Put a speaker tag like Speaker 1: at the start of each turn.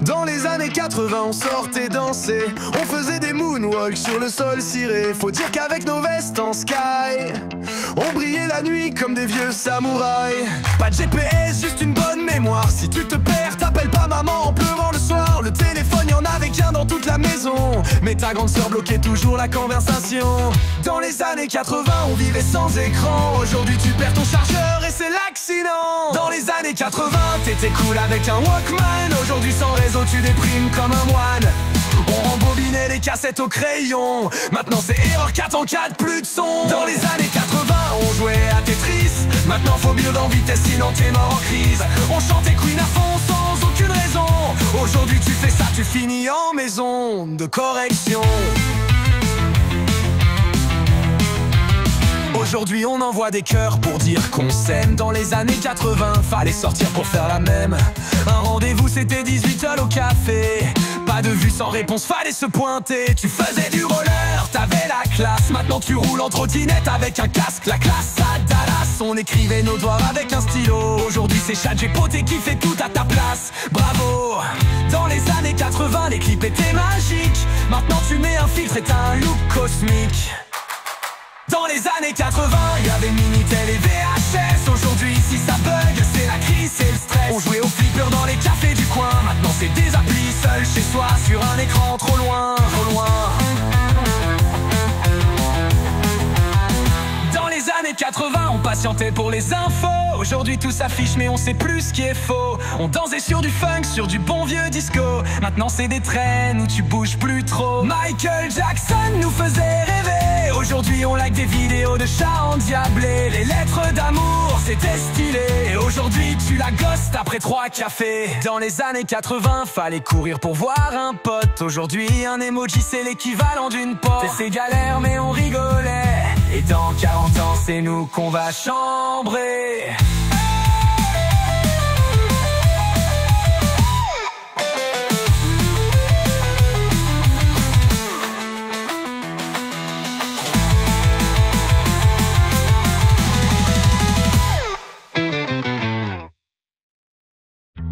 Speaker 1: Dans les années 80 on sortait danser, on faisait des moonwalks sur le sol ciré. Faut dire qu'avec nos vestes en sky, on brillait la nuit comme des vieux samouraïs. Pas de GPS, juste une bonne mémoire. Si tu te perds, t'appelles pas maman en pleurant le soir. Le téléphone, y'en avait qu'un dans toute la maison, mais ta grande sœur bloquait toujours la conversation. Dans les années 80 on vivait sans écran. Aujourd'hui tu perds ton chargeur et c'est l'accident. Dans les années 80 t'étais cool avec un Walkman. Aujourd'hui sans réseau tu déprimes comme un moine. On rembobinait les cassettes au crayon. Maintenant c'est erreur 4 en 4, plus de son. Dans les années 80 on jouait à Tetris. Maintenant faut mieux en vitesse sinon t'es mort en crise. On chantait Queen à fond sans aucune raison. Aujourd'hui tu fais ça, tu finis en maison de correction. Aujourd'hui on envoie des cœurs pour dire qu'on s'aime. Dans les années 80 fallait sortir pour faire la même. Un rendez-vous c'était 18h au café. Pas de vue sans réponse, fallait se pointer. Tu faisais du roller, t'avais la classe. Maintenant tu roules en trottinette avec un casque. La classe à Dallas, on écrivait nos devoirs avec un stylo. Aujourd'hui c'est ChatGPT qui fait tout à ta place. Bravo. Dans les années 80 les clips étaient magiques. Maintenant tu mets un filtre et t'as un look cosmique. Dans les années 80, il y avait Minitel et VHS. Aujourd'hui, si ça bug, c'est la crise, c'est le stress. On jouait au flipper dans les cafés du coin. Maintenant, c'est des applis seuls chez soi, sur un écran trop loin, trop loin. Dans les années 80, on patientait pour les infos. Aujourd'hui, tout s'affiche, mais on sait plus ce qui est faux. On dansait sur du funk, sur du bon vieux disco. Maintenant, c'est des traînes où tu bouges plus trop. Michael Jackson nous faisait rêver. Aujourd'hui on like des vidéos de chats endiablés. Les lettres d'amour c'était stylé. Aujourd'hui tu la ghostes après 3 cafés. Dans les années 80 fallait courir pour voir un pote. Aujourd'hui un emoji c'est l'équivalent d'une porte. C'est galère mais on rigolait. Et dans 40 ans c'est nous qu'on va chambrer.